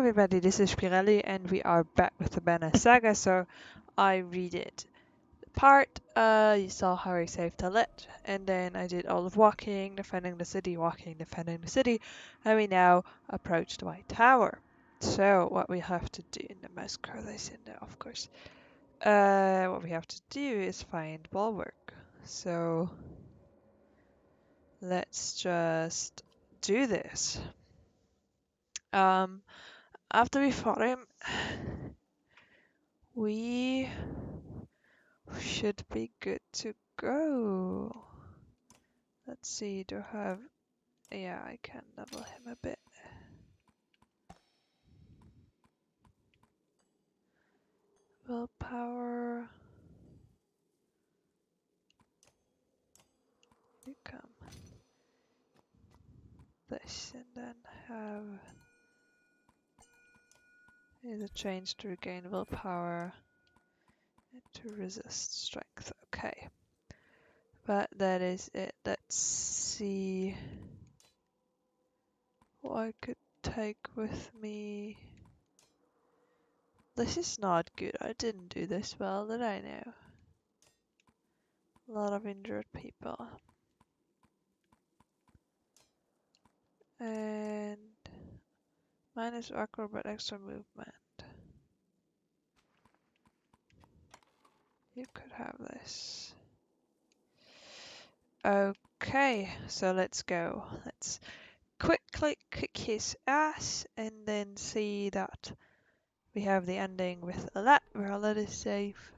everybody, this is Spirelli and we are back with the banner Saga, so I read it. Part, you saw how I saved Alette, and then I did all of walking, defending the city, and we now approach the White Tower. So, what we have to do in the mouse curlers in there, of course. What we have to do is find bulwark. So, let's just do this. After we fought him, we should be good to go. Let's see, do I have... Yeah, I can level him a bit. Willpower. You come. This, and then have... Is a change to regain willpower and to resist strength. Okay. But that is it. Let's see what I could take with me. This is not good. I didn't do this well, did I now? A lot of injured people. And minus awkward but extra movement. You could have this. Okay, so let's go. Let's quickly kick his ass and then see that we have the ending with Alette, where Alette is safe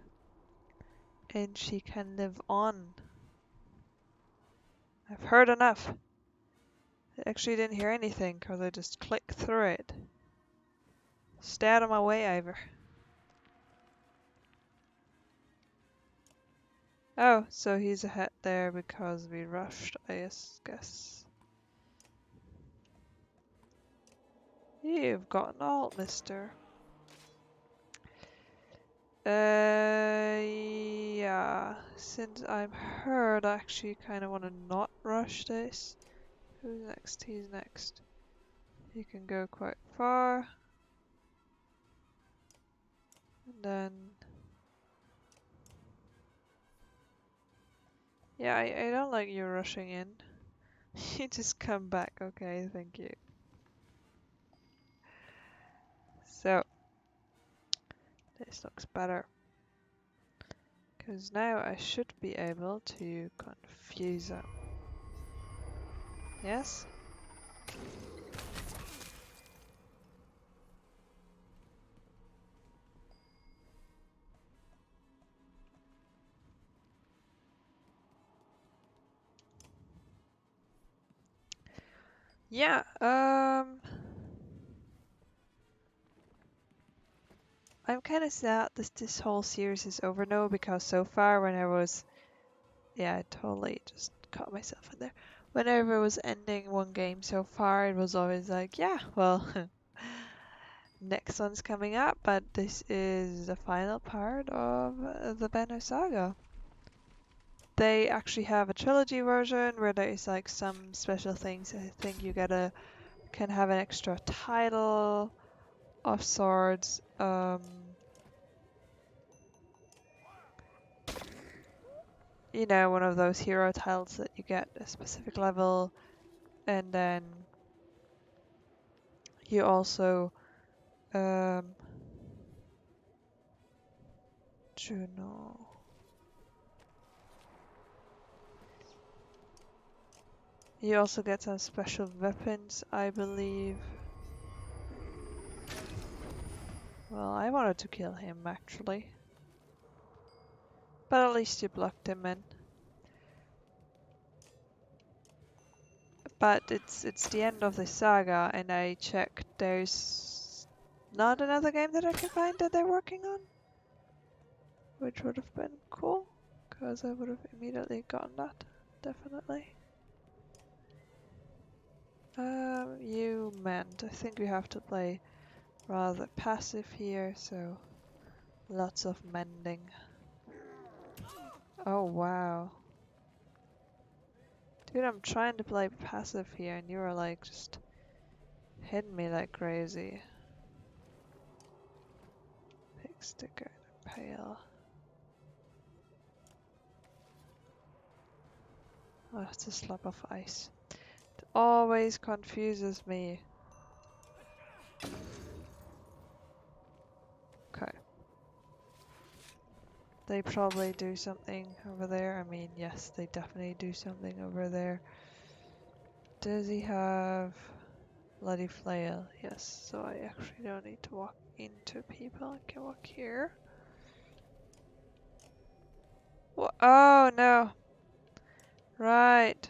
and she can live on. I've heard enough. I actually didn't hear anything because I just clicked through it. Stay out of my way, Ivor. Oh, so he's ahead there because we rushed, I guess. You've got an alt, mister. Yeah. Since I'm hurt, I actually kind of want to not rush this. Who's next? He's next. He can go quite far. And then... Yeah, I don't like you rushing in. You just come back. Okay, thank you. So, this looks better. Because now I should be able to confuse them. Yes? Yeah, I'm kind of sad this whole series is over now, because so far when I was... Yeah, I totally just caught myself in there. Whenever I was ending one game so far, it was always like, yeah, well, next one's coming up, but this is the final part of the Banner Saga. They actually have a trilogy version where there is like some special things. I think you can have an extra title of sorts. You know, one of those hero titles that you get a specific level, and then you also Juno. You also get some special weapons, I believe. Well, I wanted to kill him actually, but at least you blocked him in. But it's the end of the saga, and I checked. There's not another game that I can find that they're working on, which would have been cool, because I would have immediately gotten that, definitely. You meant. I think we have to play rather passive here, so lots of mending. Oh wow. Dude, I'm trying to play passive here and you are like just hitting me like crazy. sticker in a pail. Oh, it's a slab of ice. It always confuses me. Okay. They probably do something over there. I mean, yes, they definitely do something over there. Does he have bloody flail? Yes, so I actually don't need to walk into people. I can walk here. Oh no! Right.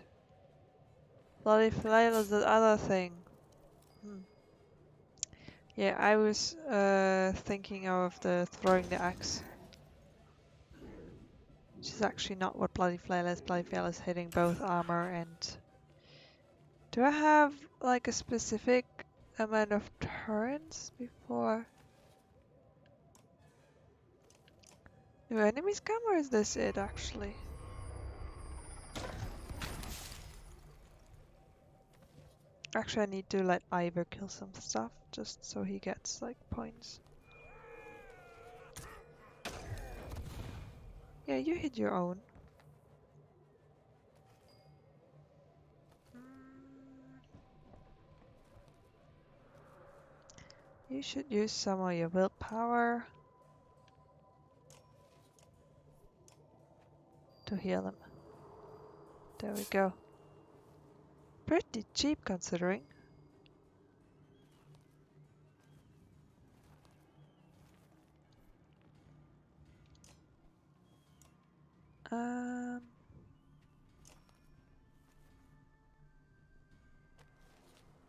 Bloody flail is the other thing. Hmm. Yeah, I was thinking of the throwing the axe. Which is actually not what bloody flail is. Bloody flail is hitting both armor and... Do I have like a specific amount of turns before new enemies come, or is this it actually? Actually, I need to let Ivor kill some stuff just so he gets like points. Yeah, you hit your own. You should use some of your willpower to heal him. There we go. Pretty cheap considering.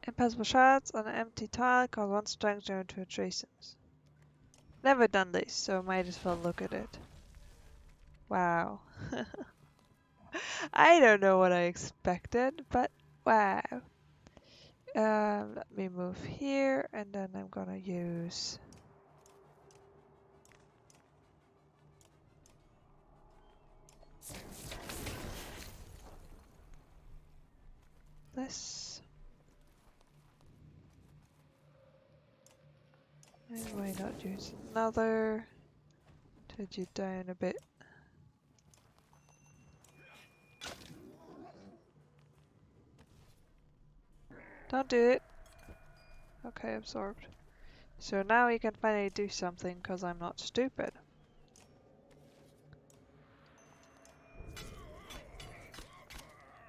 Impossible shots on an empty tile cause one strength zone to adjacent. Never done this, so might as well look at it. Wow. I don't know what I expected, but wow. Let me move here, and then I'm gonna use this. And why not use another? Turn you down a bit. Don't do it. Okay, absorbed. So now we can finally do something because I'm not stupid.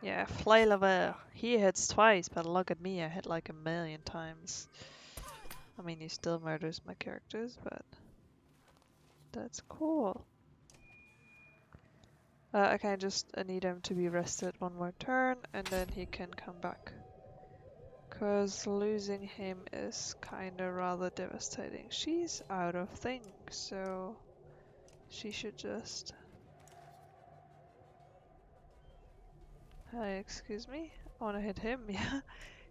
Yeah, flail of air. He hits twice, but look at me, I hit like 1,000,000 times. I mean, he still murders my characters, but that's cool. Okay, I need him to be rested one more turn, and then he can come back. Cause losing him is kinda rather devastating. She's out of things, so she should just... Hi, excuse me? I wanna hit him, yeah.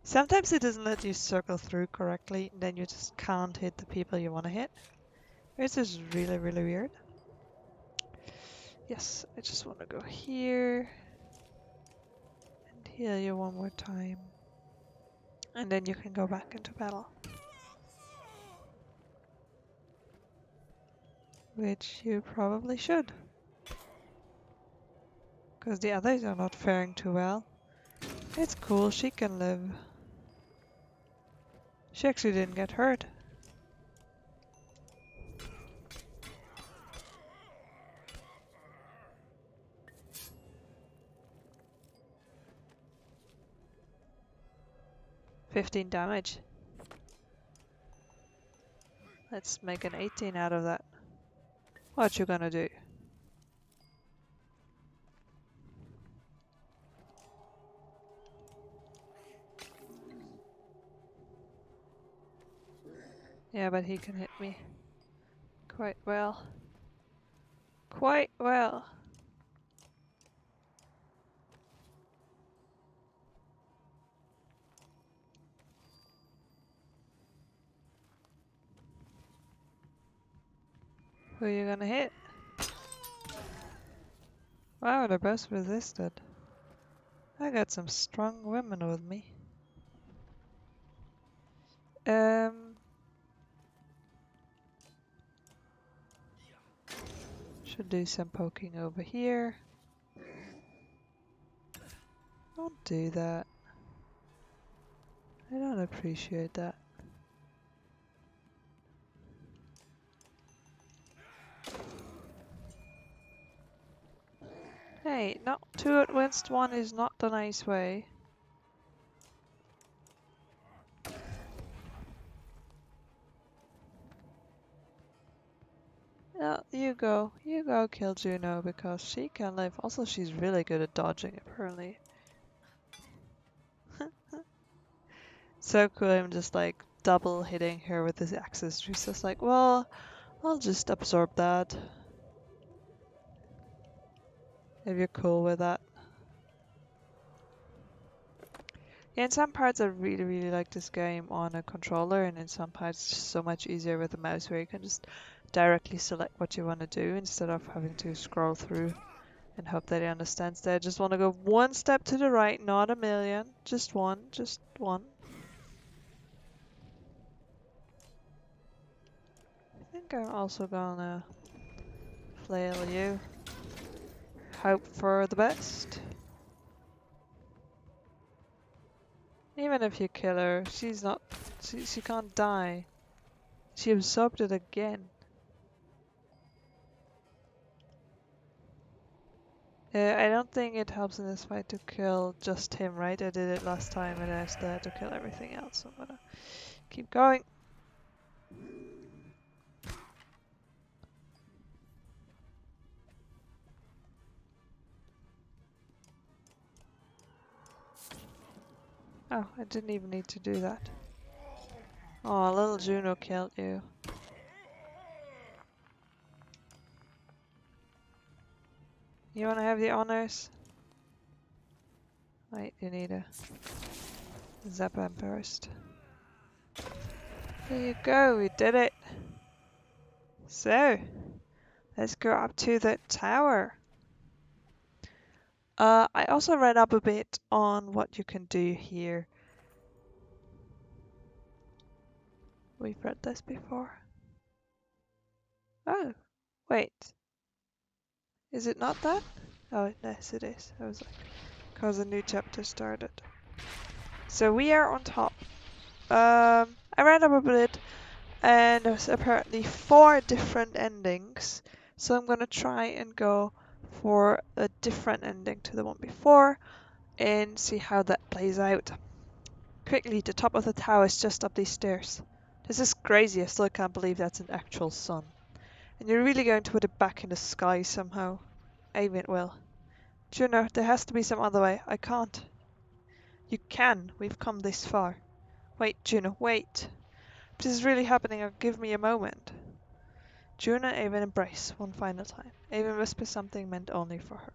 Sometimes it doesn't let you circle through correctly, and then you just can't hit the people you wanna hit. This is really, really weird. Yes, I just wanna go here and heal you one more time. And then you can go back into battle. Which you probably should. Because the others are not faring too well. It's cool, she can live. She actually didn't get hurt. "15 damage. Let's make an 18 out of that. What you gonna do? Yeah, but he can hit me quite well. Quite well. Who are you gonna hit? Wow, they're both resisted. I got some strong women with me. Should do some poking over here. Don't do that. I don't appreciate that. Hey, not two at once, one is not the nice way. No, you go kill Juno because she can live. Also, she's really good at dodging, apparently. So cool, I'm just like double hitting her with this axis. She's just like, well, I'll just absorb that. If you're cool with that. Yeah, in some parts I really, really like this game on a controller, and in some parts it's just so much easier with a mouse where you can just directly select what you want to do instead of having to scroll through and hope that it understands that. I just want to go one step to the right, not a million. Just one, just one. I think I'm also gonna flail you. Hope for the best. Even if you kill her, she's not. She can't die. She absorbed it again. I don't think it helps in this fight to kill just him, right? I did it last time and I still had to kill everything else, so I'm gonna keep going. Oh, I didn't even need to do that. Oh, little Juno killed you. You wanna have the honors? Wait, you need a zap him first. There you go, we did it. So, let's go up to the tower. I also read up a bit on what you can do here. We've read this before. Oh, wait. Is it not that? Oh, yes it is. I was like, because a new chapter started. So we are on top. I read up a bit and there's apparently 4 different endings. So I'm gonna try and go for a different ending to the one before and see how that plays out. Quickly, the top of the tower is just up these stairs. This is crazy, I still can't believe that's an actual sun. And you're really going to put it back in the sky somehow. Aim it will. Juno, there has to be some other way. I can't. You can. We've come this far. Wait, Juno, wait. This is really happening. Give me a moment. Juno and Avon embrace one final time. Avon whispers something meant only for her.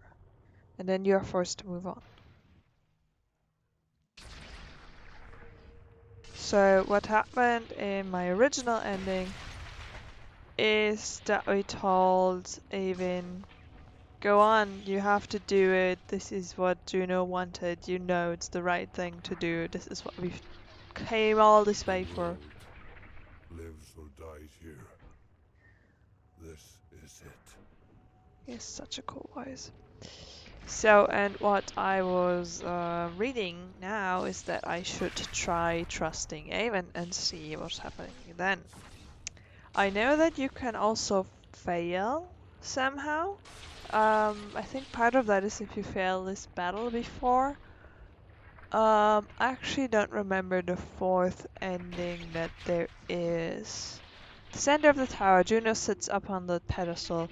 And then you are forced to move on. So what happened in my original ending is that we told Avon, go on, you have to do it. This is what Juno wanted. You know it's the right thing to do. This is what we came all this way for. Lives or dies here. This is it. He's such a cool voice. So, and what I was reading now is that I should try trusting Avon and see what's happening then. I know that you can also fail somehow. I think part of that is if you fail this battle before. I actually don't remember the 4th ending that there is. The center of the tower, Juno sits up on the pedestal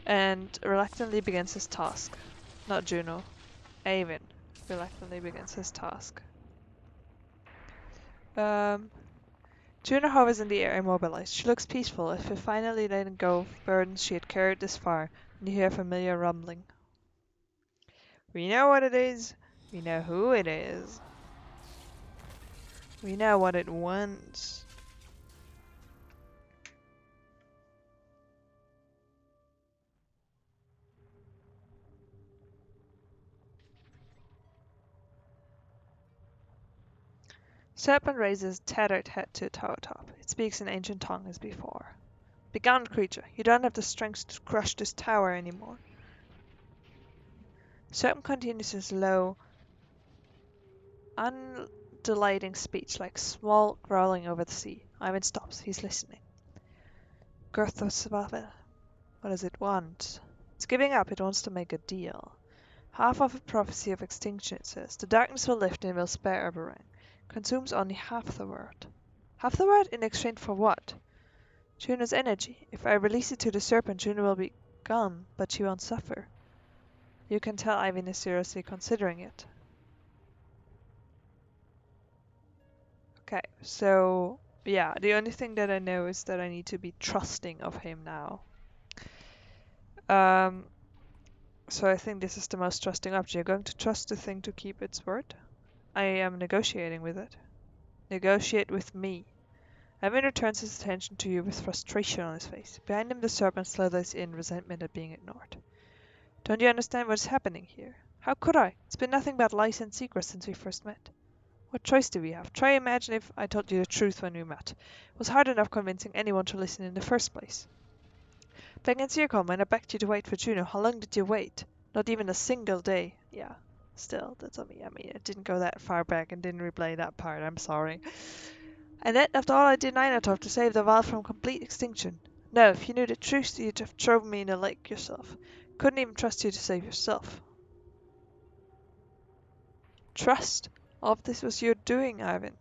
and reluctantly begins his task. Not Juno, Avon reluctantly begins his task. Juno hovers in the air immobilized. She looks peaceful, as if finally letting go of burdens she had carried this far, and you hear a familiar rumbling. We know what it is. We know who it is. We know what it wants. Serpent raises tethered head to tower top. It speaks in ancient tongue as before. Begone, creature. You don't have the strength to crush this tower anymore. Serpent continues his low, undulating speech like small growling over the sea. Ivan stops. He's listening. Girth of Sabbath. What does it want? It's giving up. It wants to make a deal. Half of a prophecy of extinction, it says. The darkness will lift and will spare Eberang. Consumes only half the word. Half the word in exchange for what? Juno's energy. If I release it to the serpent, Juno will be gone, but she won't suffer. You can tell Ivan is seriously considering it. Okay, so yeah, the only thing that I know is that I need to be trusting of him now. Um, so I think this is the most trusting option. You're going to trust the thing to keep its word? I am negotiating with it. Negotiate with me. Evan returns his attention to you with frustration on his face. Behind him the serpent slithers in resentment at being ignored. Don't you understand what is happening here? How could I? It's been nothing but lies and secrets since we first met. What choice do we have? Try imagine if I told you the truth when we met. It was hard enough convincing anyone to listen in the first place. Back in Circle, when I begged you to wait for Juno, how long did you wait? Not even a single day. Yeah, still, that's on me. I mean, it didn't go that far back and didn't replay that part. I'm sorry. And that, after all I did Ninotov to save the wild from complete extinction. No, if you knew the truth, you'd have thrown me in the lake yourself. Couldn't even trust you to save yourself. Trust? All of this was your doing, Ivan.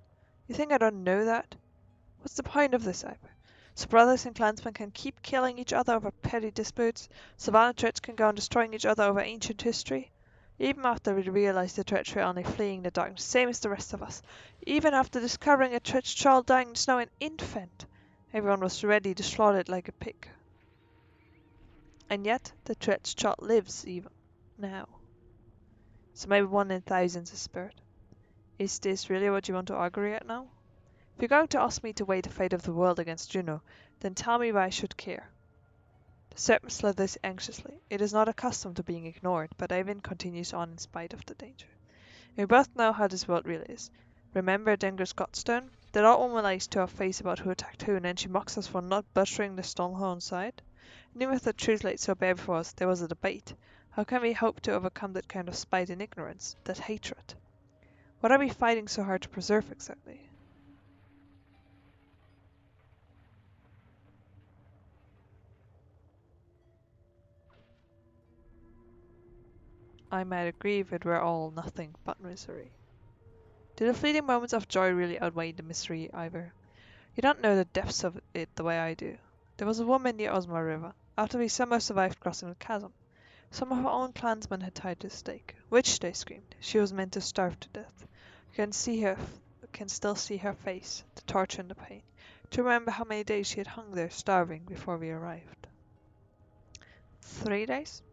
You think I don't know that? What's the point of this, Ivan? So brothers and clansmen can keep killing each other over petty disputes, Savannah Church can go on destroying each other over ancient history? Even after we realized the treachery only fleeing the darkness, same as the rest of us. Even after discovering a church child dying in snow, an infant, everyone was ready to slaughter it like a pig. And yet, the church child lives even now. So maybe 1 in thousands is spared. Is this really what you want to argue at now? If you're going to ask me to weigh the fate of the world against Juno, then tell me why I should care. The serpent slithers anxiously. It is not accustomed to being ignored, but Ivan continues on in spite of the danger. We both know how this world really is. Remember Denger's Godstone? That old woman lies to our face about who attacked who, and then she mocks us for not buttering the stronghold inside. And even with the truth laid so bare before us, there was a debate. How can we hope to overcome that kind of spite and ignorance, that hatred? What are we fighting so hard to preserve exactly? I might agree if it were all nothing but misery. Do the fleeting moments of joy really outweigh the misery, Ivor? You don't know the depths of it the way I do. There was a woman near Osmar River, after we somehow survived crossing the chasm. Some of our own clansmen had tied to the stake. Witch, they screamed. She was meant to starve to death. You can still see her face, the torture and the pain. To remember how many days she had hung there starving before we arrived. 3 days?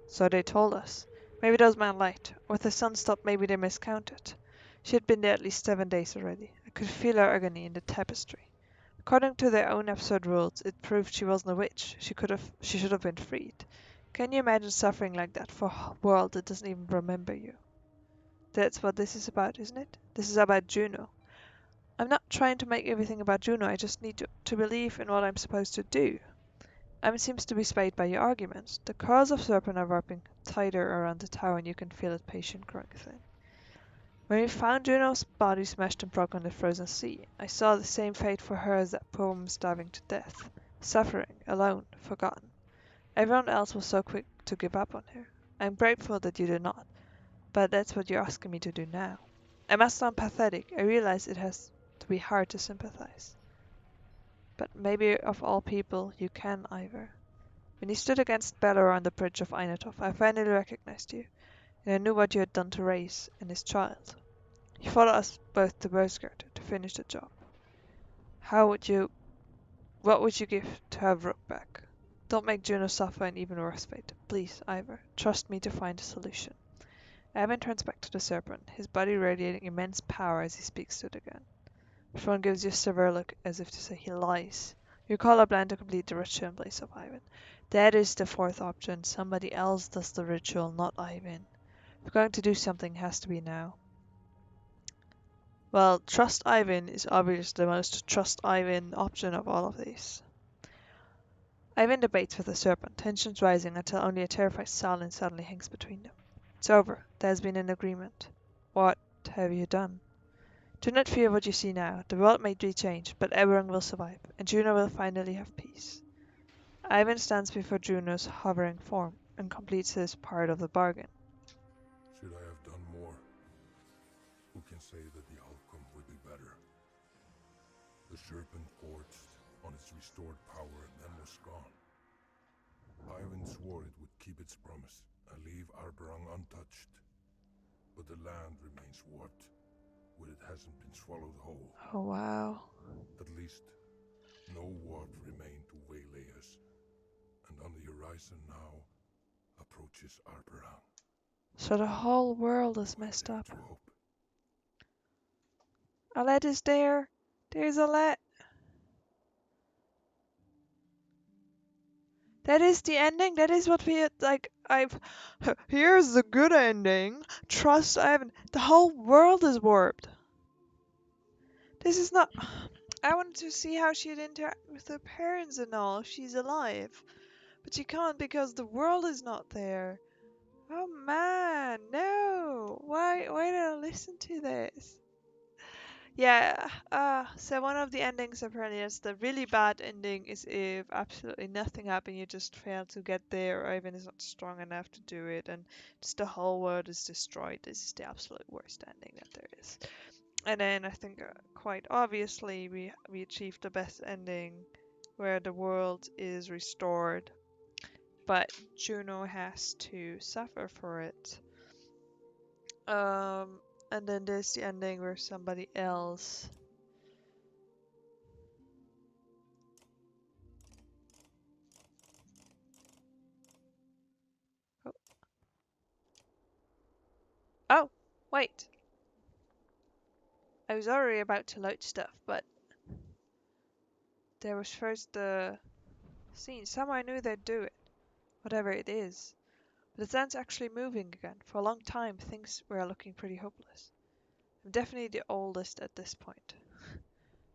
So they told us. Maybe those men lied. With the sun stopped, maybe they miscounted. She had been there at least 7 days already. I could feel her agony in the tapestry. According to their own absurd rules, it proved she wasn't a witch. She should have been freed. Can you imagine suffering like that for a world that doesn't even remember you? That's what this is about, isn't it? This is about Juno. I'm not trying to make everything about Juno, I just need to believe in what I'm supposed to do. Ivan seems to be swayed by your arguments. The curls of serpent are wrapping tighter around the tower and you can feel it patient growing thin. When we found Juno's body smashed and broken in the frozen sea, I saw the same fate for her as that poor woman starving to death. Suffering, alone, forgotten. Everyone else was so quick to give up on her. I'm grateful that you did not, but that's what you're asking me to do now. I must sound pathetic. I realize it has to be hard to sympathize. But maybe of all people, you can, Ivor. When you stood against Balor on the bridge of Ainatov, I finally recognized you, and I knew what you had done to Race and his child. You followed us both to Berskert to finish the job. What would you give to have Rook back? Don't make Juno suffer an even worse fate. Please, Ivor, trust me to find a solution. Evan turns back to the serpent, his body radiating immense power as he speaks to it again. Sean gives you a severe look as if to say he lies. You call a plan to complete the ritual in place of Ivan. That is the fourth option. Somebody else does the ritual, not Ivan. If we're going to do something, it has to be now. Well, trust Ivan is obviously the most trust Ivan option of all of these. Ivan debates with the serpent, tensions rising until only a terrified silence suddenly hangs between them. It's over. There has been an agreement. What have you done? Do not fear what you see now. The world may be changed, but everyone will survive, and Juno will finally have peace. Ivan stands before Juno's hovering form and completes his part of the bargain. Should I have done more? Who can say that the outcome would be better? The serpent forged on its restored power and then was gone. Ivan swore it would keep its promise and leave Arberang untouched. But the land remains warped, where it hasn't been swallowed whole. Oh wow. At least, no warp remained to waylay us. And on the horizon now approaches Arberang. So the whole world is Do I messed dare up. to hope? Alette is there. There's Alette. That is the ending. That is what we like. I've. Here's the good ending. Trust Ivan. The whole world is warped. This is not. I wanted to see how she'd interact with her parents and all if she's alive, but she can't because the world is not there. Oh man, no! Why did I listen to this? Yeah, so one of the endings apparently is the really bad ending is if absolutely nothing happened, you just fail to get there, or even is not strong enough to do it, and just the whole world is destroyed. This is the absolute worst ending that there is. And then I think quite obviously we achieved the best ending, where the world is restored, but Juno has to suffer for it. Um, and then there's the ending where somebody else. Oh, oh, wait. I was already about to load stuff, but there was first the scene. Somehow I knew they'd do it, whatever it is. But the sun's actually moving again. For a long time, things were looking pretty hopeless. I'm definitely the oldest at this point.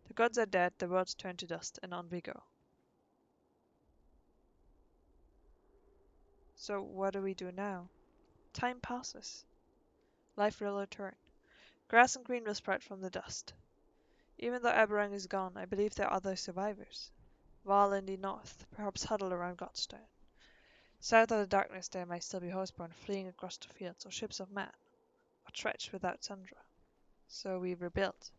The gods are dead, the world's turned to dust, and on we go. So what do we do now? Time passes. Life will return. Grass and green will sprout from the dust. Even though Aberrang is gone, I believe there are other survivors. Val in the north, perhaps huddled around Godstone. South of the darkness there might still be horseborn fleeing across the fields, or ships of men, or treads without Sandra. So we rebuilt.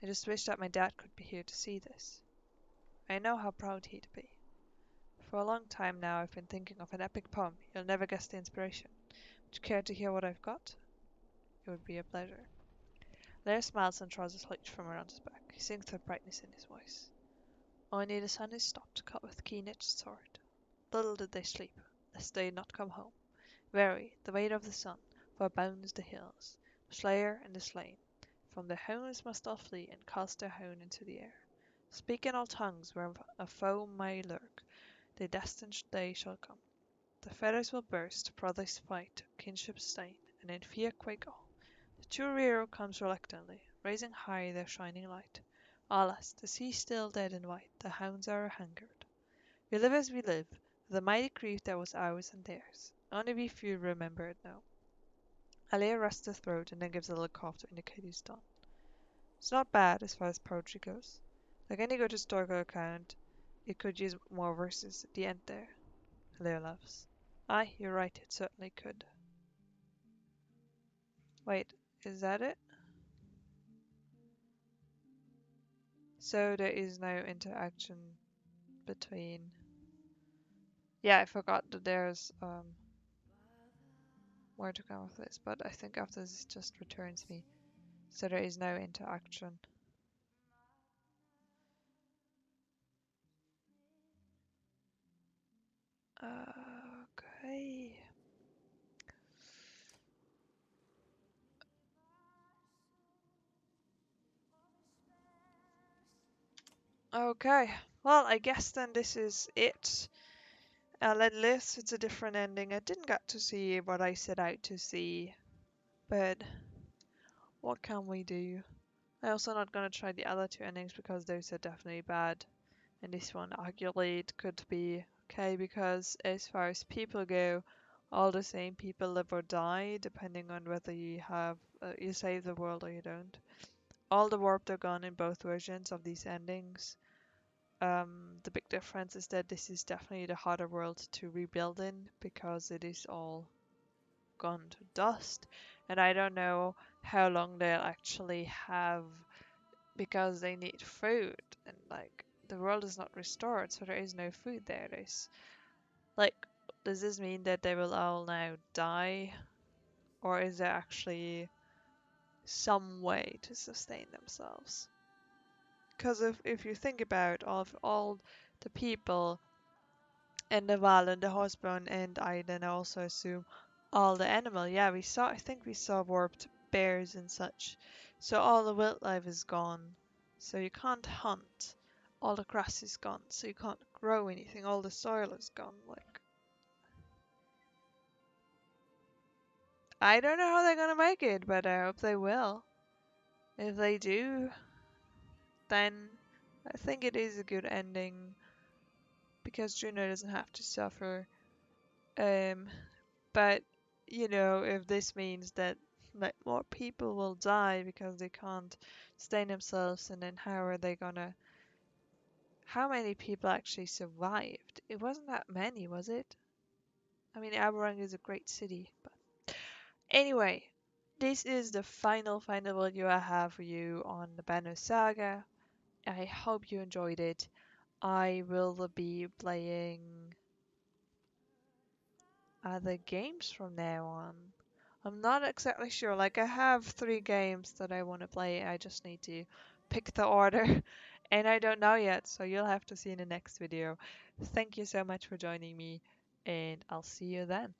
I just wish that my dad could be here to see this. I know how proud he'd be. For a long time now I've been thinking of an epic poem. You'll never guess the inspiration. Would you care to hear what I've got? It would be a pleasure. Lair smiles and draws his flute from around his back. He sings with brightness in his voice. Only the sun is stopped, cut with keen-edged sword. Little did they sleep, lest they not come home. Weary, the weight of the sun, for bounds the hills. The slayer and the slain. From their homes must all flee, and cast their hone into the air. Speak in all tongues where a foe may lurk, the destined day shall come. The feathers will burst, brothers fight, kinship stain, and in fear quake all. The true hero comes reluctantly, raising high their shining light. Alas, the sea still dead and white, the hounds are hungered. We live as we live, the mighty grief that was ours and theirs. Only we few remember it now. Alea rests her throat and then gives a little cough to indicate he's done. It's not bad as far as poetry goes. Like any good historical account, it could use more verses at the end there. Alea laughs. Aye, you're right, it certainly could. Wait, is that it? So there is no interaction between. Yeah, I forgot that there's more to come with this, but I think after this it just returns me. So there is no interaction. Okay. Okay. Well, I guess then this is it. Let Liz, it's a different ending. I didn't get to see what I set out to see, but what can we do? I'm also not gonna try the other two endings because those are definitely bad. And this one, arguably, it could be okay because as far as people go, all the same people live or die, depending on whether you save the world or you don't. All the warp are gone in both versions of these endings. The big difference is that this is definitely the harder world to rebuild in because it is all gone to dust. And I don't know how long they'll actually have because they need food. And like the world is not restored, so there is no food there. There's like, does this mean that they will all now die? Or is there actually some way to sustain themselves? Because if you think about all the people and the Val and the husband, and I then also assume all the animal. Yeah, I think we saw warped bears and such. So all the wildlife is gone. So you can't hunt. All the grass is gone, so you can't grow anything. All the soil is gone. Like, I don't know how they're gonna make it, but I hope they will. If they do, then I think it is a good ending because Juno doesn't have to suffer. Um, But, if this means that like more people will die because they can't sustain themselves, and then how many people actually survived? It wasn't that many, was it? I mean, Aberrang is a great city, but anyway, this is the final video I have for you on the Banner Saga. I hope you enjoyed it. I will be playing other games from now on. I'm not exactly sure. Like, I have 3 games that I want to play. I just need to pick the order, and I don't know yet, so you'll have to see in the next video. Thank you so much for joining me, and I'll see you then.